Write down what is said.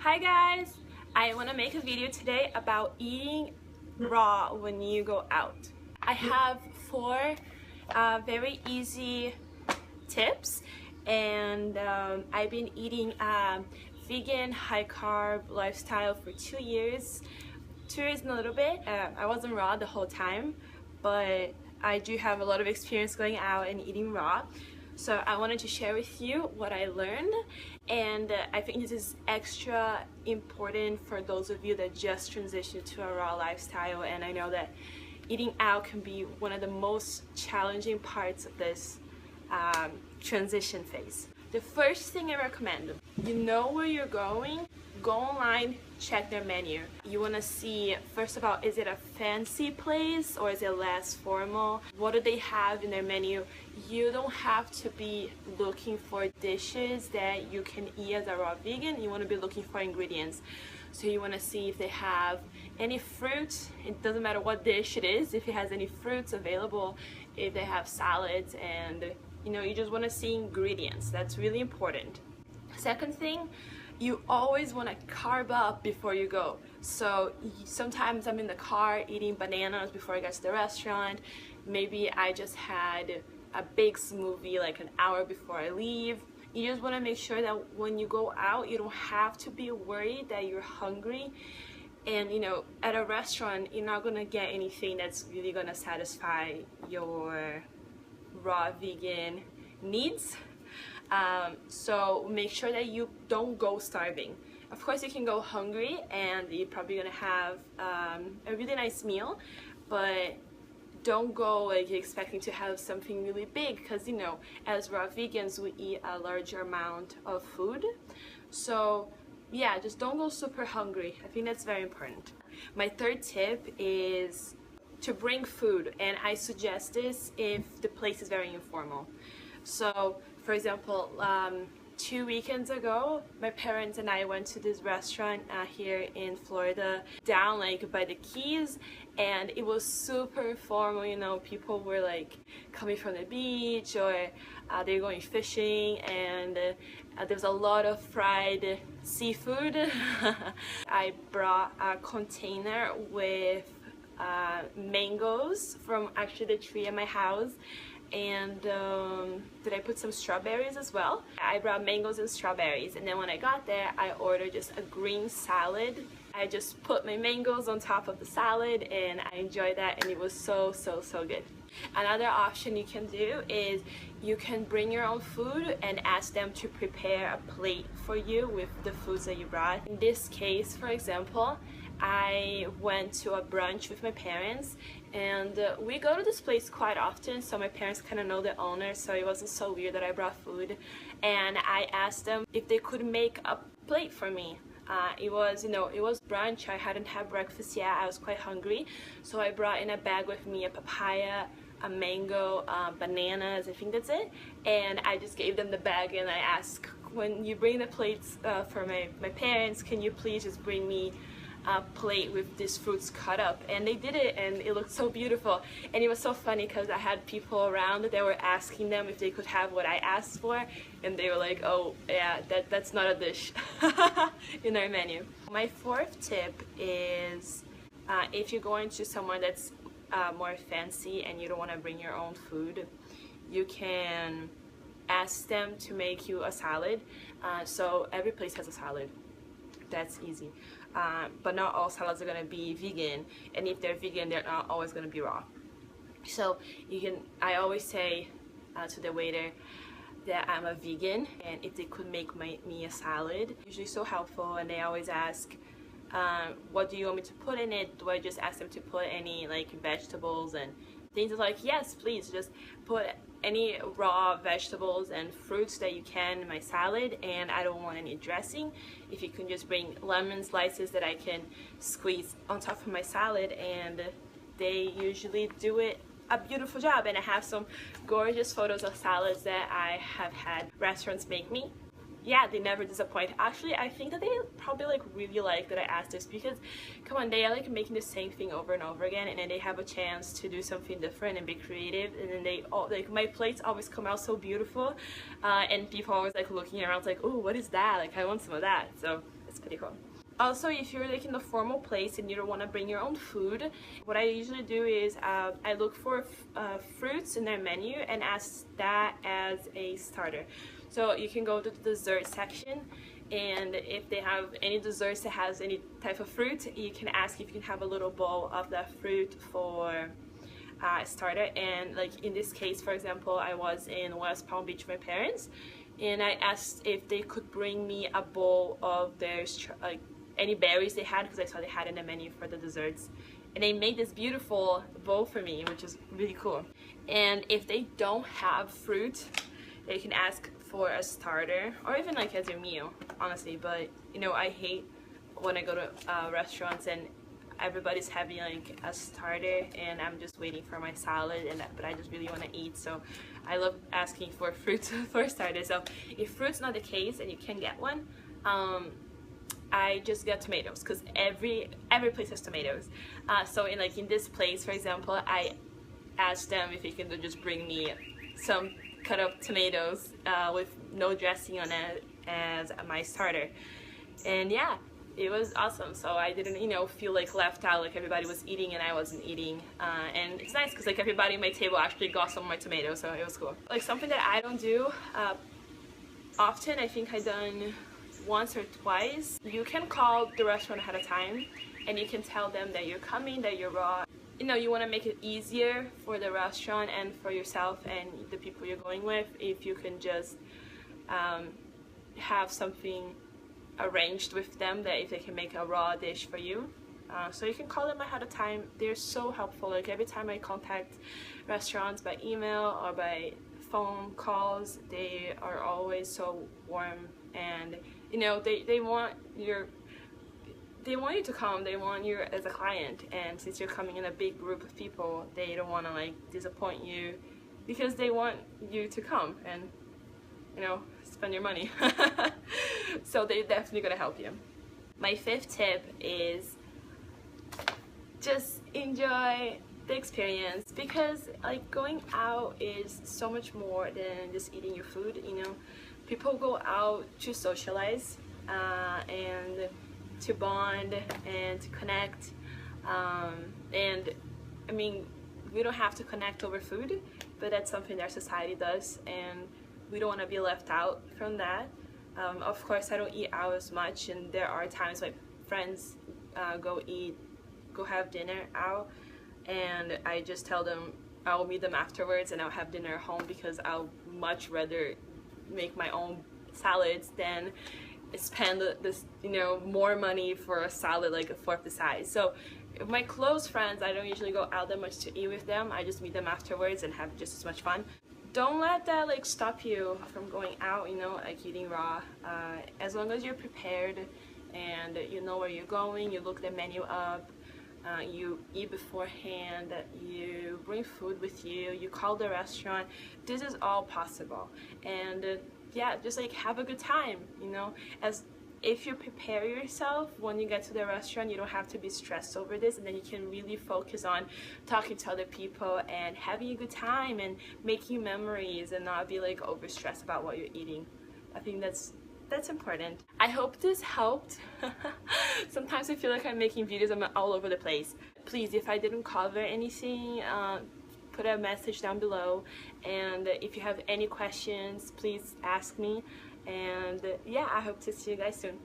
Hi guys! I want to make a video today about eating raw when you go out. I have 4 very easy tips, and I've been eating vegan high carb lifestyle for 2 years. 2 years and a little bit. I wasn't raw the whole time, but I do have a lot of experience going out and eating raw. So I wanted to share with you what I learned, and I think this is extra important for those of you that just transitioned to a raw lifestyle. And I know that eating out can be one of the most challenging parts of this transition phase. The first thing I recommend, you know where you're going, go online, check their menu. You want to see, first of all, is it a fancy place or is it less formal? What do they have in their menu? You don't have to be looking for dishes that you can eat as a raw vegan. You want to be looking for ingredients. So you want to see if they have any fruit. It doesn't matter what dish it is, if it has any fruits available, if they have salads, and you just want to see ingredients. That's really important. Second thing, you always want to carb up before you go. So sometimes I'm in the car eating bananas before I get to the restaurant. Maybe I just had a big smoothie like an hour before I leave. You just want to make sure that when you go out, you don't have to be worried that you're hungry. And at a restaurant, you're not gonna get anything that's really gonna satisfy your raw vegan needs. So make sure that you don't go starving. Of course, you can go hungry and you're probably gonna have a really nice meal, but don't go like expecting to have something really big, because as raw vegans we eat a larger amount of food. So yeah, just don't go super hungry. I think that's very important. My third tip is to bring food, and I suggest this if the place is very informal. So for example, 2 weekends ago, my parents and I went to this restaurant here in Florida, down like by the Keys, and it was super formal. People were like coming from the beach, or they're going fishing, and there's a lot of fried seafood. I brought a container with mangoes from actually the tree at my house, and did I put some strawberries as well? I brought mangoes and strawberries, and then when I got there I ordered just a green salad. I just put my mangoes on top of the salad and I enjoyed that, and it was so good. Another option you can do is you can bring your own food and ask them to prepare a plate for you with the foods that you brought. In this case, for example, I went to a brunch with my parents, and we go to this place quite often, so my parents kind of know the owner, so it wasn't so weird that I brought food. And I asked them if they could make a plate for me. It was brunch. I hadn't had breakfast yet. I was quite hungry, so I brought in a bag with me, a papaya, a mango, bananas, I think that's it. And I just gave them the bag, and I asked, when you bring the plates for my parents, can you please just bring me a plate with these fruits cut up? And they did it, and it looked so beautiful. And it was so funny because I had people around that were asking them if they could have what I asked for, and they were like, oh yeah, that's not a dish in our menu. My fourth tip is if you're going to somewhere that's more fancy and you don't want to bring your own food, you can ask them to make you a salad. So every place has a salad. That's easy. But not all salads are going to be vegan, and if they're vegan, they're not always going to be raw. So I always say to the waiter that I'm a vegan, and if they could make me a salad, usually so helpful. And they always ask, what do you want me to put in it? Do I just ask them to put any like vegetables and things? Like, yes, please just put any raw vegetables and fruits that you can in my salad, and I don't want any dressing. If you can just bring lemon slices that I can squeeze on top of my salad, and they usually do it a beautiful job. And I have some gorgeous photos of salads that I have had restaurants make me. Yeah, they never disappoint. Actually, I think that they probably like really like that I asked this, because come on, they are like making the same thing over and over again, and then they have a chance to do something different and be creative, and then they all like, my plates always come out so beautiful, and people always like looking around like, oh, what is that? Like, I want some of that. So it's pretty cool. Also, if you're like in a formal place and you don't want to bring your own food, what I usually do is I look for fruits in their menu and ask that as a starter. So you can go to the dessert section, and if they have any desserts that has any type of fruit, you can ask if you can have a little bowl of that fruit for starter. And like in this case, for example, I was in West Palm Beach with my parents, and I asked if they could bring me a bowl of their like any berries they had, because I saw they had in the menu for the desserts, and they made this beautiful bowl for me, which is really cool. And if they don't have fruit, they can ask for a starter or even like as your meal, honestly. But you know, I hate when I go to restaurants and everybody's having like a starter and I'm just waiting for my salad, but I just really want to eat. So I love asking for fruit for a starter. So if fruit's not the case and you can get one, I just get tomatoes, because every place has tomatoes. So in this place, for example, I asked them if they can just bring me some cut up tomatoes with no dressing on it as my starter. And yeah, it was awesome. So I didn't, feel like left out, like everybody was eating and I wasn't eating. And it's nice because like everybody at my table actually got some of my tomatoes, so it was cool. Like something that I don't do often, I think I done once or twice. You can call the restaurant ahead of time and you can tell them that you're coming, that you're raw. You want to make it easier for the restaurant and for yourself and the people you're going with if you can just have something arranged with them, that if they can make a raw dish for you. So you can call them ahead of time. They're so helpful. Like every time I contact restaurants by email or by phone calls, they are always so warm, and they want you to come. They want you as a client, and since you're coming in a big group of people, they don't want to like disappoint you, because they want you to come and spend your money. So they're definitely gonna help you. My fifth tip is just enjoy the experience, because like going out is so much more than just eating your food. People go out to socialize and to bond and to connect, and I mean, we don't have to connect over food, but that's something that our society does, and we don't want to be left out from that. Of course, I don't eat out as much, and there are times my friends go have dinner out, and I just tell them I'll meet them afterwards and I'll have dinner at home, because I'll much rather make my own salads than spend this more money for a salad like a fourth the size. So if my close friends, I don't usually go out that much to eat with them. I just meet them afterwards and have just as much fun. Don't let that like stop you from going out, like eating raw. As long as you're prepared and you know where you're going, you look the menu up, you eat beforehand, you bring food with you, you call the restaurant. This is all possible. And yeah, just like have a good time, as if you prepare yourself when you get to the restaurant, you don't have to be stressed over this, and then you can really focus on talking to other people and having a good time and making memories, and not be like overstressed about what you're eating. I think that's important. I hope this helped. Sometimes I feel like I'm making videos, I'm all over the place. Please, if I didn't cover anything, put a message down below, and if you have any questions, please ask me. And yeah, I hope to see you guys soon.